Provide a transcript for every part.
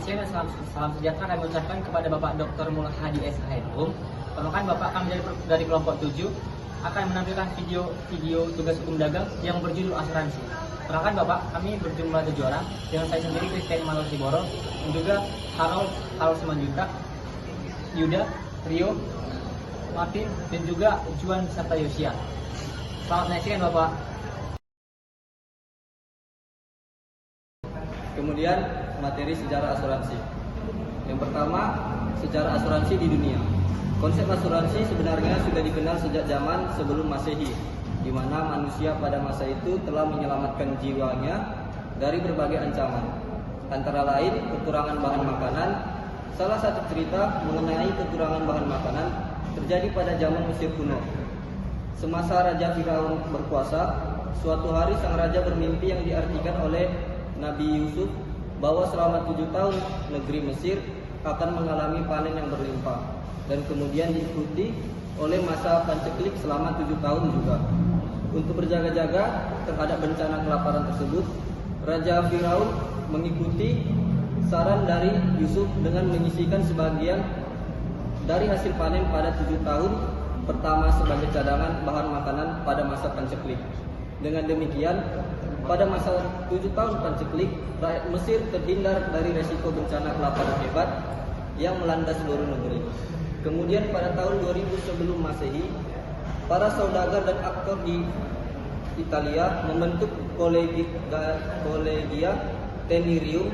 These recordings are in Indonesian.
Selamat siang dan salam sejahtera kami ucapkan kepada Bapak Dr. Mullah Hadi SHM. Perkenalkan Bapak kami dari kelompok 7 akan menampilkan video tugas hukum dagang yang berjudul asuransi. Perkenalkan Bapak, kami berjumlah 7 orang dengan saya sendiri Christian Malor Siboro dan juga Harold Simanjuntak, Yuda, Rio, Martin dan juga Juan serta Yosia. Selamat menyaksikan Bapak. Kemudian materi sejarah asuransi. Yang pertama, sejarah asuransi di dunia. Konsep asuransi sebenarnya sudah dikenal sejak zaman sebelum Masehi, di mana manusia pada masa itu telah menyelamatkan jiwanya dari berbagai ancaman. Antara lain, kekurangan bahan makanan. Salah satu cerita mengenai kekurangan bahan makanan terjadi pada zaman Mesir kuno. Semasa Raja Firaun berkuasa, suatu hari sang raja bermimpi yang diartikan oleh Nabi Yusuf bahwa selama 7 tahun negeri Mesir akan mengalami panen yang berlimpah dan kemudian diikuti oleh masa panceklik selama 7 tahun juga. Untuk berjaga-jaga terhadap bencana kelaparan tersebut, Raja Firaun mengikuti saran dari Yusuf dengan menyisihkan sebagian dari hasil panen pada 7 tahun pertama sebagai cadangan bahan makanan pada masa panceklik. Dengan demikian, pada masa 7 tahun panceklik, rakyat Mesir terhindar dari resiko bencana kelaparan hebat yang melanda seluruh negeri. Kemudian pada tahun 2000 sebelum Masehi, para saudagar dan aktor di Italia membentuk Collegia Tenerium,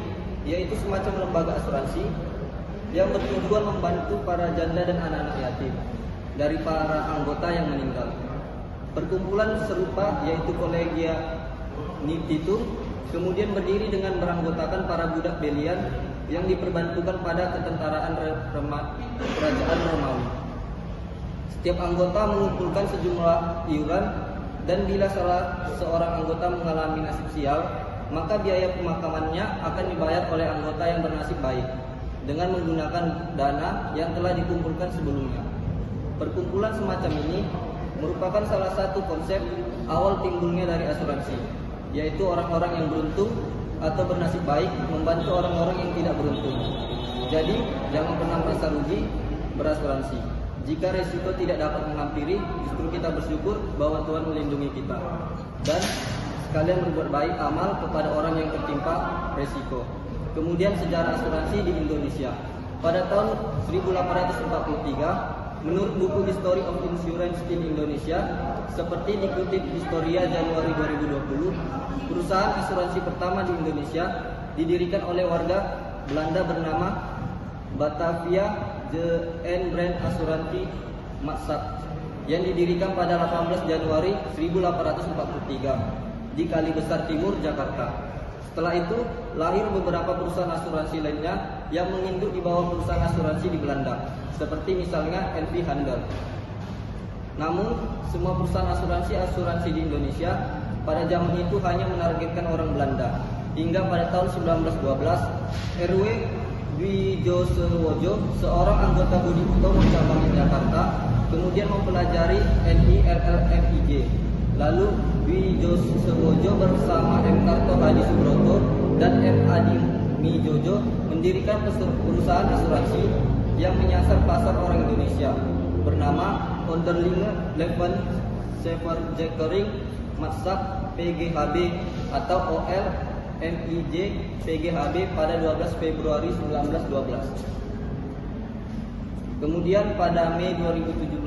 yaitu semacam lembaga asuransi yang bertujuan membantu para janda dan anak-anak yatim dari para anggota yang meninggal. Perkumpulan serupa yaitu Collegia Nititum kemudian berdiri dengan beranggotakan para budak belian yang diperbantukan pada ketentaraan kerajaan Romawi. Setiap anggota mengumpulkan sejumlah iuran dan bila salah seorang anggota mengalami nasib sial, maka biaya pemakamannya akan dibayar oleh anggota yang bernasib baik dengan menggunakan dana yang telah dikumpulkan sebelumnya. Perkumpulan semacam ini merupakan salah satu konsep awal timbulnya dari asuransi, yaitu orang-orang yang beruntung atau bernasib baik membantu orang-orang yang tidak beruntung. Jadi, jangan pernah merasa rugi berasuransi. Jika resiko tidak dapat menghampiri, justru kita bersyukur bahwa Tuhan melindungi kita. Dan sekalian berbuat baik amal kepada orang yang tertimpa resiko. Kemudian sejarah asuransi di Indonesia. Pada tahun 1843, menurut buku History of Insurance in Indonesia, seperti dikutip Historia Januari 2020, perusahaan asuransi pertama di Indonesia didirikan oleh warga Belanda bernama Batavia N Brand Asuransi Massat yang didirikan pada 18 Januari 1843 di Kali Besar Timur, Jakarta. Setelah itu, lahir beberapa perusahaan asuransi lainnya yang menginduk di bawah perusahaan asuransi di Belanda, seperti misalnya LV Handel. Namun, semua perusahaan asuransi di Indonesia pada zaman itu hanya menargetkan orang Belanda. Hingga pada tahun 1912, RW Wijosewojo, seorang anggota Budi Utomo cabang Jakarta, kemudian mempelajari NIRLFIJ. Lalu Wijosewojo bersama M. Karto Hadi Subroto dan M. Adi Mijojo mendirikan perusahaan asuransi yang menyasar pasar orang Indonesia bernama Onderlinge Leven Verzekering Massat PGHB atau OL MIJ PGHB pada 12 Februari 1912. Kemudian pada Mei 2017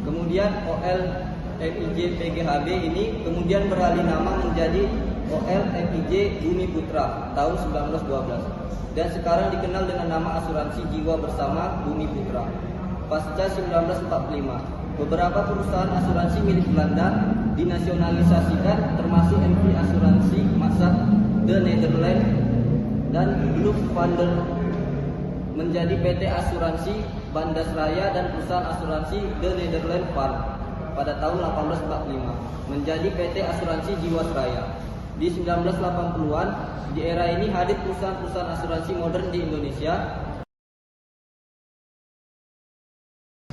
Kemudian OL MIJ PGHB ini kemudian beralih nama menjadi OL MIJ Bumi Putra tahun 1912 dan sekarang dikenal dengan nama Asuransi Jiwa Bersama Bumi Putra. Pasca 1945, beberapa perusahaan asuransi milik Belanda dinasionalisasikan termasuk NV Asuransi Massat de Nederland dan Luftvander menjadi PT Asuransi Bandasraya dan perusahaan asuransi The Nederland Farm pada tahun 1845 menjadi PT Asuransi Jiwasraya. Di 1980-an, di era ini hadir perusahaan-perusahaan asuransi modern di Indonesia.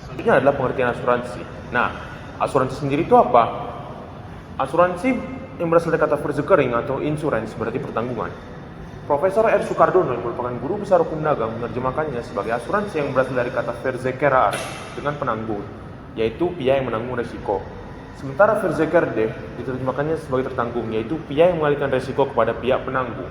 Selanjutnya adalah pengertian asuransi. Nah, asuransi sendiri itu apa? Asuransi yang berasal dari kata versekering atau insurance berarti pertanggungan. Profesor R. Sukardono yang merupakan guru besar hukum dagang menerjemahkannya sebagai asuransi yang berasal dari kata verzekerar dengan penanggung, yaitu pihak yang menanggung resiko. Sementara verzekerde diterjemahkannya sebagai tertanggung, yaitu pihak yang mengalihkan resiko kepada pihak penanggung.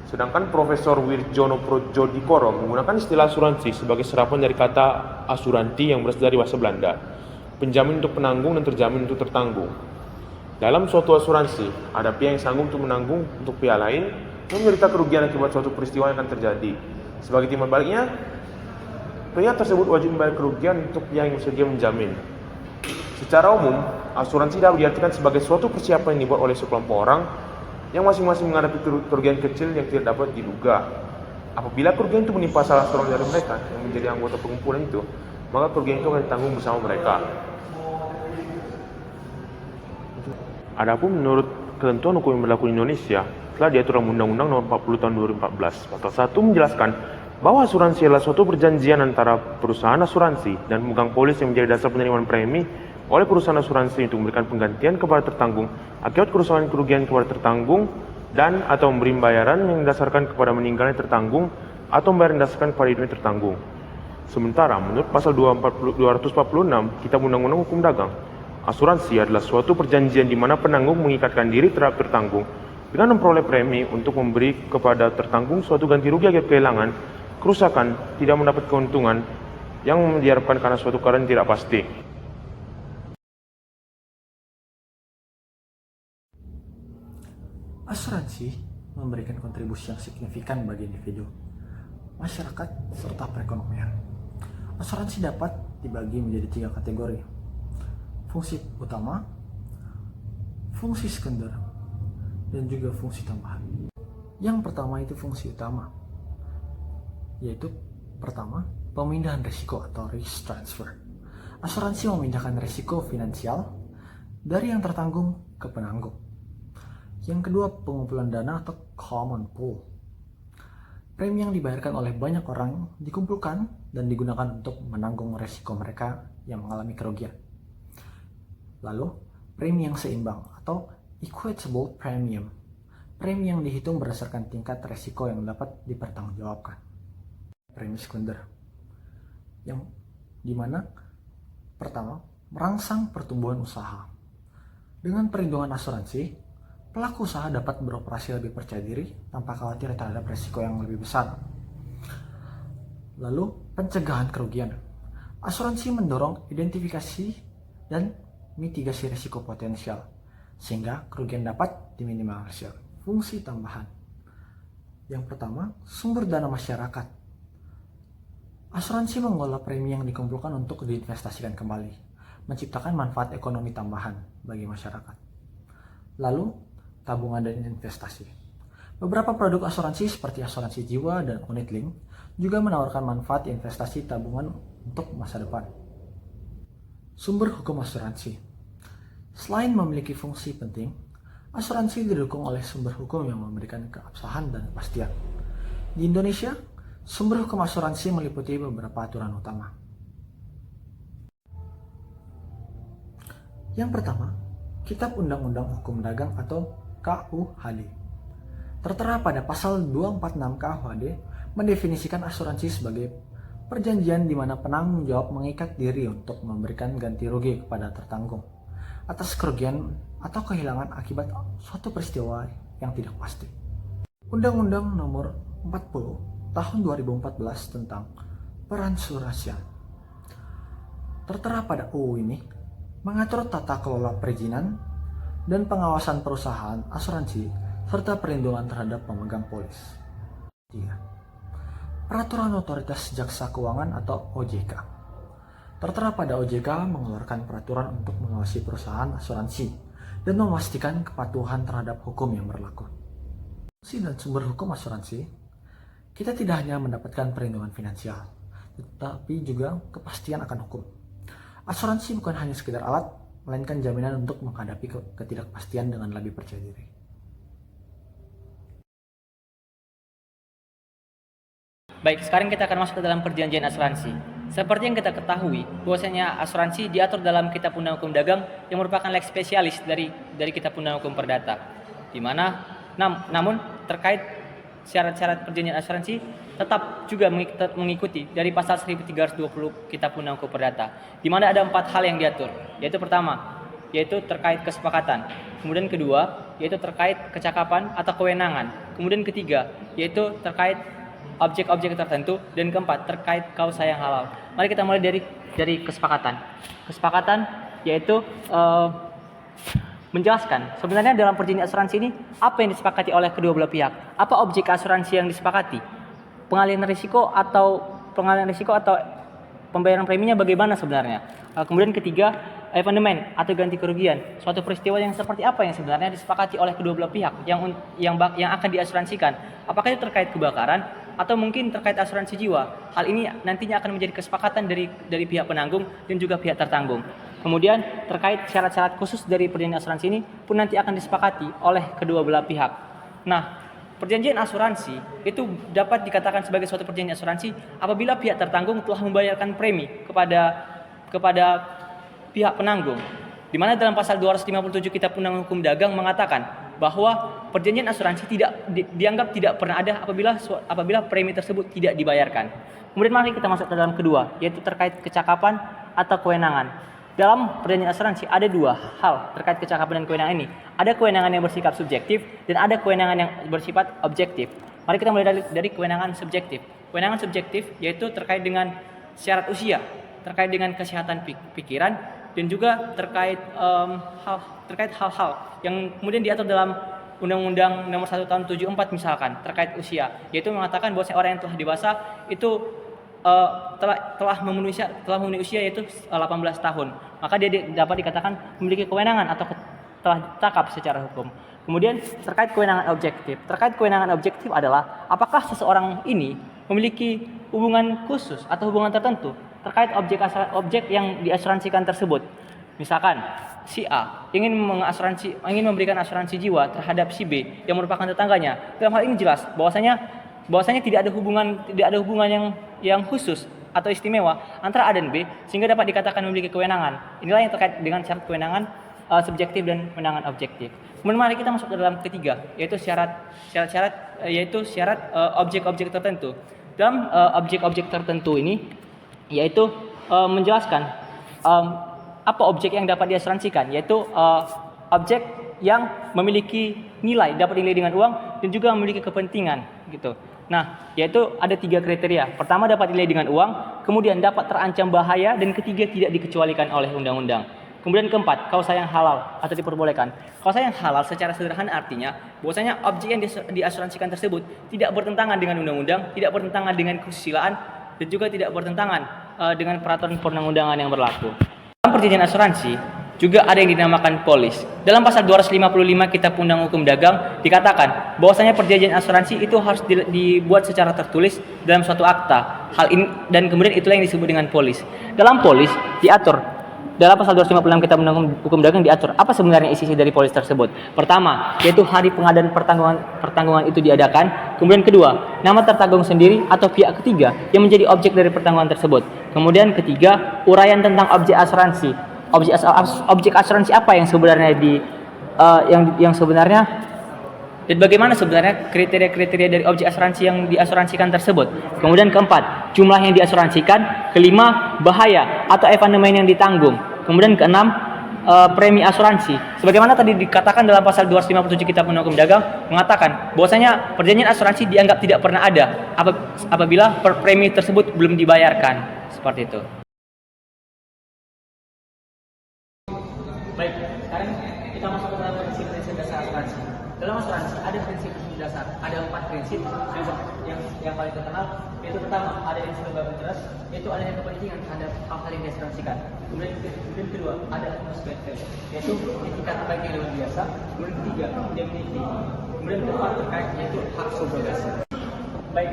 Sedangkan Profesor Wirjono Projodikoro menggunakan istilah asuransi sebagai serapan dari kata asuranti yang berasal dari bahasa Belanda, penjamin untuk penanggung dan terjamin untuk tertanggung. Dalam suatu asuransi, ada pihak yang sanggup untuk menanggung untuk pihak lain yang menderita kerugian akibat suatu peristiwa yang akan terjadi. Sebagai timbal baliknya, pihak tersebut wajib membayar kerugian untuk pihak yang bersedia menjamin. Secara umum, asuransi dapat diartikan sebagai suatu persiapan yang dibuat oleh sekelompok orang yang masing-masing menghadapi kerugian kecil yang tidak dapat diduga. Apabila kerugian itu menimpa salah seorang dari mereka yang menjadi anggota perkumpulan itu, maka kerugian itu akan ditanggung bersama mereka. Adapun menurut ketentuan hukum yang berlaku di Indonesia, telah diatur dalam Undang-Undang Nomor 40 Tahun 2014. Pasal 1 menjelaskan bahwa asuransi adalah suatu perjanjian antara perusahaan asuransi dan pemegang polis yang menjadi dasar penerimaan premi oleh perusahaan asuransi untuk memberikan penggantian kepada tertanggung akibat kerugian kepada tertanggung dan atau memberi bayaran yang didasarkan kepada meninggalnya tertanggung atau membayar yang didasarkan kepada hidupnya tertanggung. Sementara menurut pasal 246 Kitab Undang-Undang Hukum Dagang, asuransi adalah suatu perjanjian di mana penanggung mengikatkan diri terhadap tertanggung dengan memperoleh premi untuk memberi kepada tertanggung suatu ganti rugi akibat kehilangan, kerusakan, tidak mendapat keuntungan yang diharapkan karena suatu keadaan tidak pasti. Asuransi memberikan kontribusi yang signifikan bagi individu, masyarakat, serta perekonomian. Asuransi dapat dibagi menjadi 3 kategori: fungsi utama, fungsi sekunder, dan juga fungsi tambahan. Yang pertama itu fungsi utama, yaitu pertama, pemindahan risiko atau risk transfer. Asuransi memindahkan risiko finansial dari yang tertanggung ke penanggung. Yang kedua, pengumpulan dana atau common pool. Premi yang dibayarkan oleh banyak orang dikumpulkan dan digunakan untuk menanggung risiko mereka yang mengalami kerugian. Lalu, premi yang seimbang atau equitable premium. Premi yang dihitung berdasarkan tingkat risiko yang dapat dipertanggungjawabkan. Premi sekunder, yang dimana pertama, merangsang pertumbuhan usaha. Dengan perlindungan asuransi, pelaku usaha dapat beroperasi lebih percaya diri tanpa khawatir terhadap risiko yang lebih besar. Lalu, pencegahan kerugian. Asuransi mendorong identifikasi dan mitigasi risiko potensial, sehingga kerugian dapat diminimalisir. Fungsi tambahan. Yang pertama, sumber dana masyarakat. Asuransi mengelola premi yang dikumpulkan untuk diinvestasikan kembali, menciptakan manfaat ekonomi tambahan bagi masyarakat. Lalu, tabungan dan investasi. Beberapa produk asuransi seperti asuransi jiwa dan unit link juga menawarkan manfaat investasi tabungan untuk masa depan. Sumber hukum asuransi. Selain memiliki fungsi penting, asuransi didukung oleh sumber hukum yang memberikan keabsahan dan kepastian. Di Indonesia, sumber hukum asuransi meliputi beberapa aturan utama. Yang pertama, Kitab Undang-Undang Hukum Dagang atau KUHD. Tertera pada pasal 246 KUHD mendefinisikan asuransi sebagai perjanjian di mana penanggung jawab mengikat diri untuk memberikan ganti rugi kepada tertanggung atas kerugian atau kehilangan akibat suatu peristiwa yang tidak pasti. Undang-Undang Nomor 40 Tahun 2014 tentang peransuransian. Tertera pada UU ini mengatur tata kelola perizinan dan pengawasan perusahaan asuransi serta perlindungan terhadap pemegang polis. 3. Peraturan Otoritas Jasa Keuangan atau OJK. Tertera pada OJK mengeluarkan peraturan untuk mengawasi perusahaan asuransi dan memastikan kepatuhan terhadap hukum yang berlaku. Fungsi dan sumber hukum asuransi, kita tidak hanya mendapatkan perlindungan finansial, tetapi juga kepastian akan hukum. Asuransi bukan hanya sekedar alat, melainkan jaminan untuk menghadapi ketidakpastian dengan lebih percaya diri. Baik, sekarang kita akan masuk ke dalam perjanjian asuransi. Seperti yang kita ketahui, bahwasanya asuransi diatur dalam Kitab Undang Hukum Dagang yang merupakan lex spesialis dari Kitab Undang Hukum Perdata. Di mana namun terkait syarat-syarat perjanjian asuransi tetap juga mengikuti dari pasal 1320 Kitab Undang Hukum Perdata, di mana ada 4 hal yang diatur, yaitu pertama, yaitu terkait kesepakatan, kemudian kedua, yaitu terkait kecakapan atau kewenangan, kemudian ketiga, yaitu terkait objek-objek tertentu, dan keempat, terkait kausa yang halal. Mari kita mulai dari kesepakatan. Kesepakatan yaitu menjelaskan sebenarnya dalam perjanjian asuransi ini apa yang disepakati oleh kedua belah pihak. Apa objek asuransi yang disepakati? Pengalihan risiko atau pembayaran preminya bagaimana sebenarnya? Kemudian ketiga, eventumen atau ganti kerugian. Suatu peristiwa yang seperti apa yang sebenarnya disepakati oleh kedua belah pihak yang akan diasuransikan. Apakah itu terkait kebakaran atau mungkin terkait asuransi jiwa? Hal ini nantinya akan menjadi kesepakatan dari pihak penanggung dan juga pihak tertanggung. Kemudian terkait syarat-syarat khusus dari perjanjian asuransi ini pun nanti akan disepakati oleh kedua belah pihak. Nah, perjanjian asuransi itu dapat dikatakan sebagai suatu perjanjian asuransi apabila pihak tertanggung telah membayarkan premi kepada pihak penanggung. Di mana dalam pasal 257 Kitab Undang Hukum Dagang mengatakan bahwa perjanjian asuransi dianggap tidak pernah ada apabila premi tersebut tidak dibayarkan. Kemudian mari kita masuk ke dalam kedua, yaitu terkait kecakapan atau kewenangan. Dalam perjanjian asuransi ada 2 hal terkait kecakapan dan kewenangan ini. Ada kewenangan yang bersifat subjektif dan ada kewenangan yang bersifat objektif. Mari kita mulai dari kewenangan subjektif. Kewenangan subjektif yaitu terkait dengan syarat usia, terkait dengan kesehatan pikiran, dan juga terkait hal-hal yang kemudian diatur dalam Undang-Undang Nomor 1 Tahun 74 misalkan terkait usia, yaitu mengatakan bahwa orang yang telah dewasa itu telah memenuhi usia yaitu 18 tahun, maka dia dapat dikatakan memiliki kewenangan atau telah cakap secara hukum. Kemudian terkait kewenangan objektif. Terkait kewenangan objektif adalah apakah seseorang ini memiliki hubungan khusus atau hubungan tertentu terkait objek yang diasuransikan tersebut. Misalkan si A ingin memberikan asuransi jiwa terhadap si B yang merupakan tetangganya. Dalam hal ini jelas bahwasanya tidak ada hubungan yang khusus atau istimewa antara A dan B sehingga dapat dikatakan memiliki kewenangan. Inilah yang terkait dengan syarat kewenangan subjektif dan kewenangan objektif. Kemudian mari kita masuk ke dalam ketiga, yaitu syarat objek-objek tertentu. Dalam objek-objek tertentu ini yaitu menjelaskan apa objek yang dapat diasuransikan, yaitu objek yang memiliki nilai, dapat dinilai dengan uang dan juga memiliki kepentingan gitu. Nah, yaitu ada 3 kriteria. Pertama, dapat dinilai dengan uang, kemudian dapat terancam bahaya, dan ketiga, tidak dikecualikan oleh undang-undang. Kemudian keempat, kausa yang halal atau diperbolehkan. Kausa yang halal secara sederhana artinya bahwasanya objek yang diasuransikan tersebut tidak bertentangan dengan undang-undang, tidak bertentangan dengan kesusilaan, dan juga tidak bertentangan dengan peraturan perundang-undangan yang berlaku. Dalam perjanjian asuransi juga ada yang dinamakan polis. Dalam pasal 255 Kitab Undang Hukum Dagang dikatakan bahwasanya perjanjian asuransi itu harus dibuat secara tertulis dalam suatu akta. Hal ini dan kemudian itulah yang disebut dengan polis. Dalam polis diatur dalam pasal 256 Kitab Undang Hukum Dagang diatur apa sebenarnya isi dari polis tersebut. Pertama, yaitu hari pengadaan pertanggungan itu diadakan. Kemudian kedua, nama tertanggung sendiri atau pihak ketiga yang menjadi objek dari pertanggungan tersebut. Kemudian ketiga, uraian tentang objek asuransi. Objek asuransi apa yang sebenarnya yang sebenarnya dan bagaimana sebenarnya kriteria-kriteria dari objek asuransi yang diasuransikan tersebut. Kemudian keempat, jumlah yang diasuransikan. Kelima, bahaya atau eventumen yang ditanggung. Kemudian keenam, premi asuransi. Sebagaimana tadi dikatakan dalam pasal 257 Kitab Undang Hukum Dagang mengatakan bahwasanya perjanjian asuransi dianggap tidak pernah ada apabila premi tersebut belum dibayarkan. Seperti itu. Baik, sekarang kita masuk ke dalam prinsip-prinsip dasar asuransi. Dalam asuransi ada prinsip-prinsip dasar, ada 4 prinsip yang paling terkenal, yaitu pertama ada instrumental interest, yaitu adanya kepentingan terhadap hal-hal yang diasuransikan. Kemudian kedua ada atmosfer, yaitu etikat baik yang luar biasa. Kemudian ketiga indemnity. Kemudian keempat terkait yaitu hak subrogasi. Baik,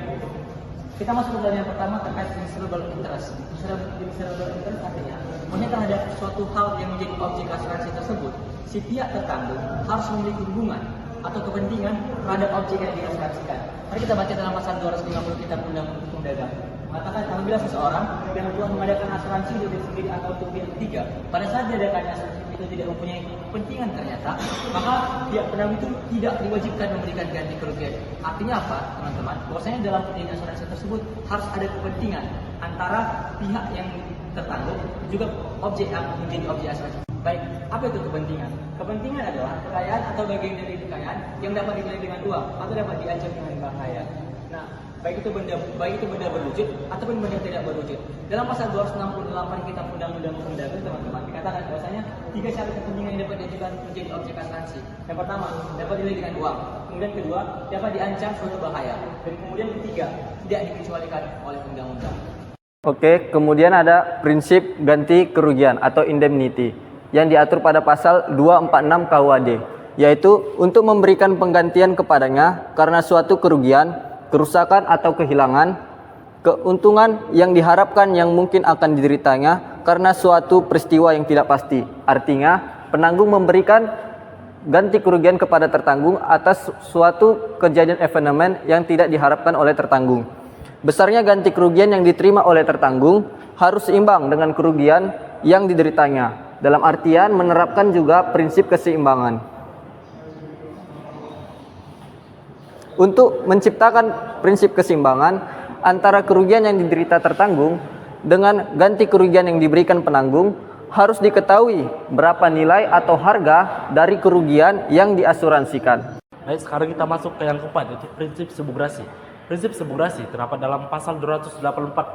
kita masuk ke dalam yang pertama terkait instrumental interest. Instrumental interest artinya maksudnya terhadap suatu hal yang menjadi objek asuransi tersebut, si pihak tertanggung harus memiliki hubungan atau kepentingan terhadap objek yang diasuransikan. Mari kita baca dalam pasal 250 Kitab Undang Hukum Dagang. mengatakan apabila seseorang yang telah mengadakan asuransi untuk diri sendiri atau untuk pihak ketiga, pada saat diadakannya asuransi itu tidak mempunyai kepentingan ternyata, maka pihak penanggung itu tidak diwajibkan memberikan ganti kerugian. Artinya apa, teman-teman? Bahwasanya dalam penilaian asuransi tersebut harus ada kepentingan antara pihak yang tertanggung juga objek yang menjadi objek asuransi. Baik, apa itu kepentingan? Kepentingan adalah kekayaan atau bagian dari kekayaan yang dapat dibeli dengan uang atau dapat diancam dengan bahaya. Nah, baik itu benda berwujud ataupun benda tidak berwujud. Dalam pasal 268 Kitab Undang-Undang Hukum Dagang, teman-teman, dikatakan bahwasanya 3 syarat kepentingan yang dapat diajukan menjadi objek asuransi. Yang pertama, dapat dibeli dengan uang. Kemudian kedua, dapat diancam suatu bahaya. Dan kemudian ketiga, tidak dikecualikan oleh undang-undang. Oke, kemudian ada prinsip ganti kerugian atau indemnity yang diatur pada pasal 246 KUHD, yaitu untuk memberikan penggantian kepadanya karena suatu kerugian, kerusakan atau kehilangan, keuntungan yang diharapkan yang mungkin akan dideritanya karena suatu peristiwa yang tidak pasti. Artinya, penanggung memberikan ganti kerugian kepada tertanggung atas suatu kejadian evenement yang tidak diharapkan oleh tertanggung. Besarnya ganti kerugian yang diterima oleh tertanggung harus seimbang dengan kerugian yang dideritanya. Dalam artian menerapkan juga prinsip keseimbangan. Untuk menciptakan prinsip keseimbangan antara kerugian yang diderita tertanggung dengan ganti kerugian yang diberikan penanggung, harus diketahui berapa nilai atau harga dari kerugian yang diasuransikan. Baik, sekarang kita masuk ke yang keempat, yaitu prinsip subrogasi. Prinsip subrogasi terdapat dalam pasal 284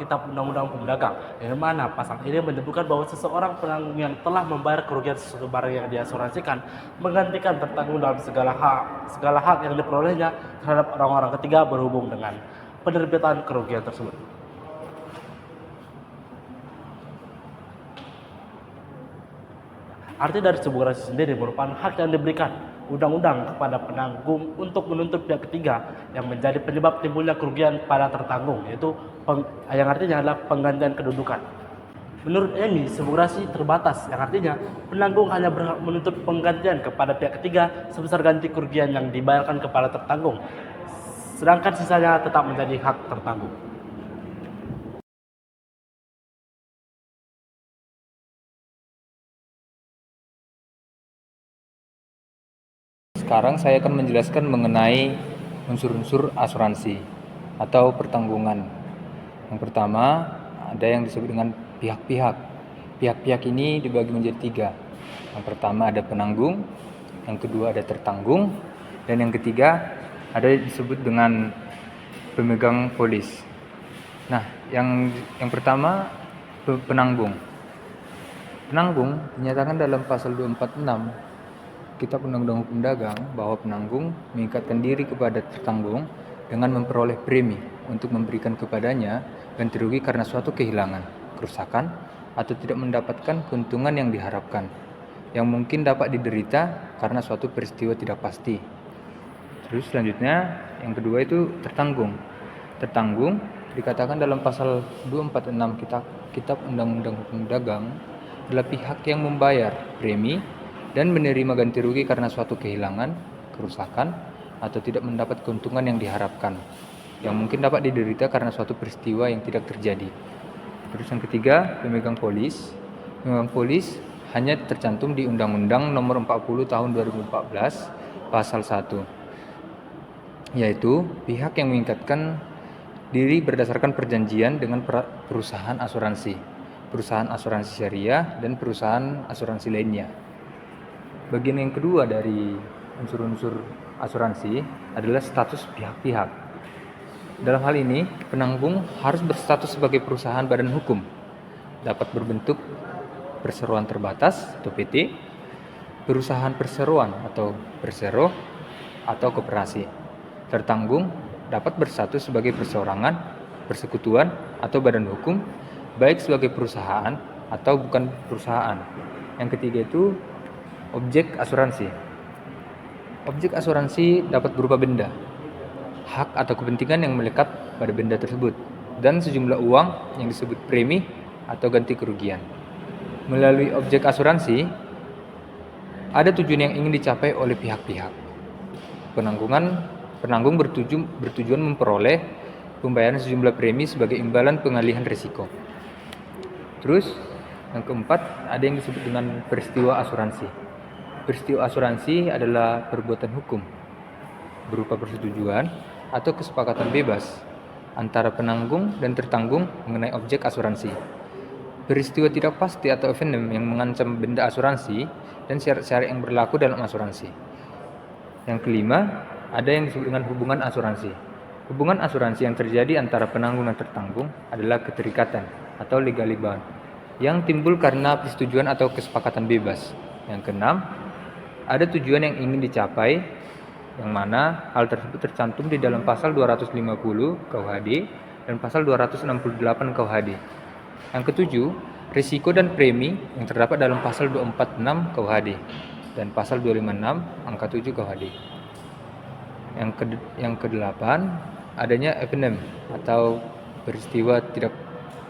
Kitab Undang-Undang Hukum Dagang, yang mana pasal ini menyebutkan bahwa seseorang penanggung yang telah membayar kerugian sesuatu barang yang diasuransikan menggantikan tertanggung dalam segala hak yang diperolehnya terhadap orang-orang ketiga berhubung dengan penerbitan kerugian tersebut. Arti dari subrogasi sendiri merupakan hak yang diberikan undang-undang kepada penanggung untuk menuntut pihak ketiga yang menjadi penyebab timbulnya kerugian pada tertanggung, yaitu yang artinya adalah penggantian kedudukan. Menurut EMI, subrogasi terbatas, yang artinya penanggung hanya berhak menuntut penggantian kepada pihak ketiga sebesar ganti kerugian yang dibayarkan kepada tertanggung, sedangkan sisanya tetap menjadi hak tertanggung. Sekarang saya akan menjelaskan mengenai unsur-unsur asuransi atau pertanggungan. Yang pertama, ada yang disebut dengan pihak-pihak. Pihak-pihak ini dibagi menjadi 3. Yang pertama ada penanggung, yang kedua ada tertanggung, dan yang ketiga ada disebut dengan pemegang polis. Nah, yang pertama penanggung. Penanggung dinyatakan dalam pasal 246 Kitab Undang-Undang Hukum Dagang bahwa penanggung mengikatkan diri kepada tertanggung dengan memperoleh premi untuk memberikan kepadanya ganti rugi karena suatu kehilangan, kerusakan, atau tidak mendapatkan keuntungan yang diharapkan, yang mungkin dapat diderita karena suatu peristiwa tidak pasti. Terus selanjutnya, yang kedua itu tertanggung. Tertanggung dikatakan dalam pasal 246 Kitab Undang-Undang Hukum Dagang adalah pihak yang membayar premi dan menerima ganti rugi karena suatu kehilangan, kerusakan, atau tidak mendapat keuntungan yang diharapkan, yang mungkin dapat diderita karena suatu peristiwa yang tidak terjadi. Terus yang ketiga, pemegang polis. Pemegang polis hanya tercantum di Undang-Undang Nomor 40 Tahun 2014 Pasal 1, yaitu pihak yang mengikatkan diri berdasarkan perjanjian dengan perusahaan asuransi syariah, dan perusahaan asuransi lainnya. Bagian yang kedua dari unsur-unsur asuransi adalah status pihak-pihak. Dalam hal ini, penanggung harus berstatus sebagai perusahaan badan hukum, dapat berbentuk perseroan terbatas atau PT, perusahaan perseroan atau persero, atau koperasi. Tertanggung dapat berstatus sebagai perseorangan, persekutuan, atau badan hukum, baik sebagai perusahaan atau bukan perusahaan. Yang ketiga itu objek asuransi. Objek asuransi dapat berupa benda, hak atau kepentingan yang melekat pada benda tersebut, dan sejumlah uang yang disebut premi atau ganti kerugian. Melalui objek asuransi, ada tujuan yang ingin dicapai oleh pihak-pihak. Penanggung bertujuan memperoleh pembayaran sejumlah premi sebagai imbalan pengalihan risiko. Terus yang keempat, ada yang disebut dengan peristiwa asuransi. Peristiwa asuransi adalah perbuatan hukum berupa persetujuan atau kesepakatan bebas antara penanggung dan tertanggung mengenai objek asuransi. Peristiwa tidak pasti atau evenement yang mengancam benda asuransi dan syarat-syarat yang berlaku dalam asuransi. Yang kelima, ada yang disebut dengan hubungan asuransi. Hubungan asuransi yang terjadi antara penanggung dan tertanggung adalah keterikatan atau legally bound yang timbul karena persetujuan atau kesepakatan bebas. Yang keenam, ada tujuan yang ingin dicapai, yang mana hal tersebut tercantum di dalam pasal 250 KUHD dan pasal 268 KUHD. Yang ketujuh, risiko dan premi yang terdapat dalam pasal 246 KUHD dan pasal 256 angka 7 KUHD. Yang kedelapan, adanya evenement atau peristiwa tidak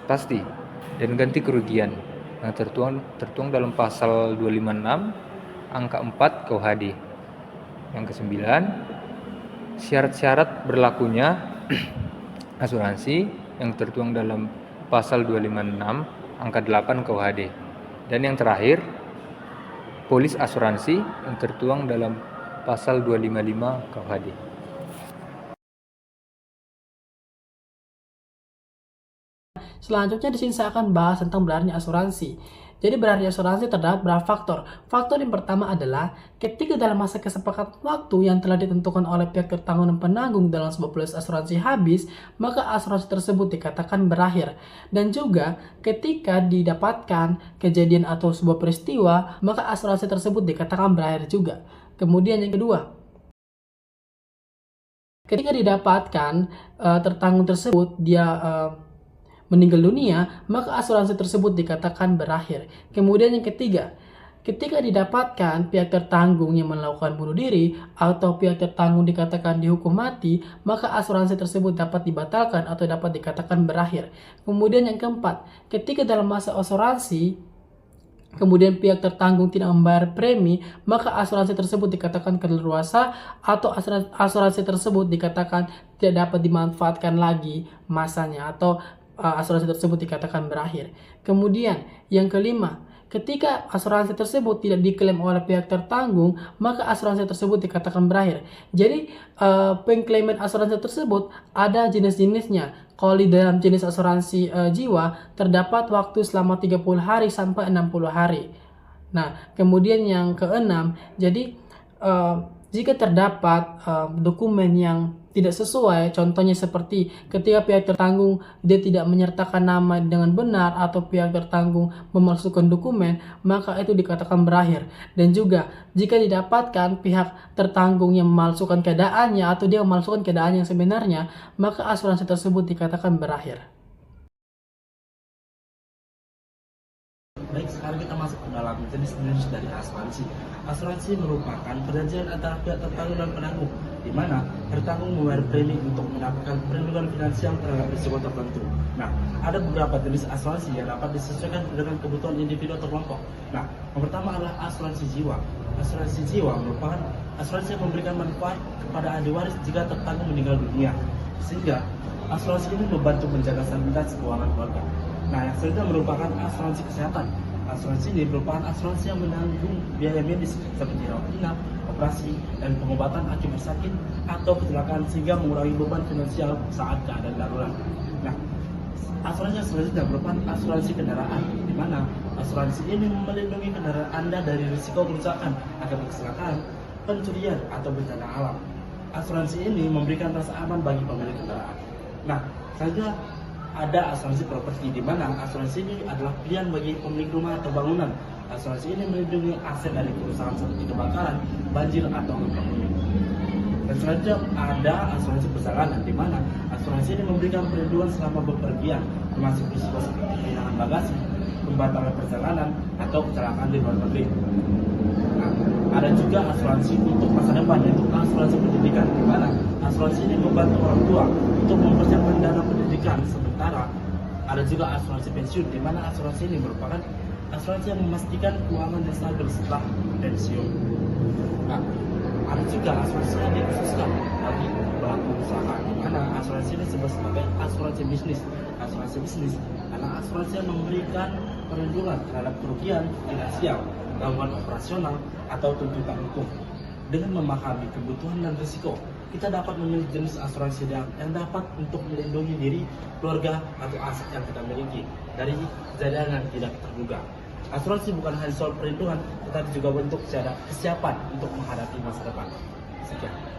pasti dan ganti kerugian yang tertuang dalam pasal 256 angka 4 KUHD. Yang kesembilan, syarat-syarat berlakunya asuransi yang tertuang dalam pasal 256 angka 8 KUHD. Dan yang terakhir, polis asuransi yang tertuang dalam pasal 255 KUHD. Selanjutnya di sini saya akan bahas tentang berlakunya asuransi. Jadi berlakunya asuransi terdapat beberapa faktor. Faktor yang pertama adalah ketika dalam masa kesepakatan waktu yang telah ditentukan oleh pihak tertanggung dan penanggung dalam sebuah polis asuransi habis, maka asuransi tersebut dikatakan berakhir. Dan juga ketika didapatkan kejadian atau sebuah peristiwa, maka asuransi tersebut dikatakan berakhir juga. Kemudian yang kedua, ketika didapatkan tertanggung tersebut dia meninggal dunia, maka asuransi tersebut dikatakan berakhir. Kemudian yang ketiga, ketika didapatkan pihak tertanggung yang melakukan bunuh diri atau pihak tertanggung dikatakan dihukum mati, maka asuransi tersebut dapat dibatalkan atau dapat dikatakan berakhir. Kemudian yang keempat, ketika dalam masa asuransi kemudian pihak tertanggung tidak membayar premi, maka asuransi tersebut dikatakan kadaluarsa atau asuransi tersebut dikatakan tidak dapat dimanfaatkan lagi masanya atau asuransi tersebut dikatakan berakhir. Kemudian yang kelima, ketika asuransi tersebut tidak diklaim oleh pihak tertanggung, maka asuransi tersebut dikatakan berakhir. Jadi pengklaiman asuransi tersebut ada jenis-jenisnya. Kalau di dalam jenis asuransi jiwa terdapat waktu selama 30 hari sampai 60 hari. Nah, kemudian yang keenam, jadi jika terdapat dokumen yang tidak sesuai, contohnya seperti ketika pihak tertanggung dia tidak menyertakan nama dengan benar atau pihak tertanggung memalsukan dokumen, maka itu dikatakan berakhir. Dan juga jika didapatkan pihak tertanggung yang memalsukan keadaannya atau dia memalsukan keadaan yang sebenarnya, maka asuransi tersebut dikatakan berakhir. Baik, sekarang kita masuk ke dalam jenis-jenis dari asuransi. Asuransi merupakan perjanjian antara pihak tertanggung dan penanggung, di mana tertanggung membayar premi untuk mendapatkan perlindungan finansial terhadap risiko tertentu. Nah, ada beberapa jenis asuransi yang dapat disesuaikan dengan kebutuhan individu atau kelompok. Nah, yang pertama adalah asuransi jiwa. Asuransi jiwa merupakan asuransi yang memberikan manfaat kepada ahli waris jika tertanggung meninggal dunia, sehingga asuransi ini membantu menjaga stabilitas keuangan keluarga. Nah, yang selanjutnya merupakan asuransi kesehatan. Asuransi ini merupakan asuransi yang menanggung biaya medis seperti rawat inap, operasi, dan pengobatan akibat sakit atau kecelakaan sehingga mengurangi beban finansial saat keadaan darurat. Nah, asuransi yang selanjutnya merupakan asuransi kendaraan, di mana asuransi ini melindungi kendaraan Anda dari risiko kerusakan akibat kecelakaan, pencurian, atau bencana alam. Asuransi ini memberikan rasa aman bagi pemilik kendaraan. Nah, selanjutnya ada asuransi properti, di mana asuransi ini adalah pilihan bagi pemilik rumah atau bangunan. Asuransi ini melindungi aset dari kerusakan seperti kebakaran, banjir, atau gempa bumi. Dan selanjutnya ada asuransi perjalanan, di mana asuransi ini memberikan perlindungan selama bepergian, termasuk risiko seperti kehilangan bagasi, pembatalan perjalanan, atau kecelakaan di luar negeri. Nah, ada juga asuransi untuk masa depan, yaitu asuransi pendidikan, di mana asuransi ini membantu orang tua untuk mempersiapkan dana pendidikan. Sementara ada juga asuransi pensiun, di mana asuransi ini merupakan asuransi yang memastikan keuangan yang stabil setelah pensiun. Nah, ada juga asuransi yang dikhususkan bagi pelaku usaha, di mana asuransi ini disebut sebagai asuransi bisnis. Asuransi bisnis karena asuransi yang memberikan perlindungan terhadap kerugian finansial, gangguan operasional, atau tuntutan hukum. Dengan memahami kebutuhan dan risiko, kita dapat memilih jenis asuransi yang dapat untuk melindungi diri, keluarga, atau aset yang kita miliki dari kejadian yang tidak terduga. Asuransi bukan hanya soal perlindungan, tetapi juga bentuk kesiapan untuk menghadapi masa depan. Sekian.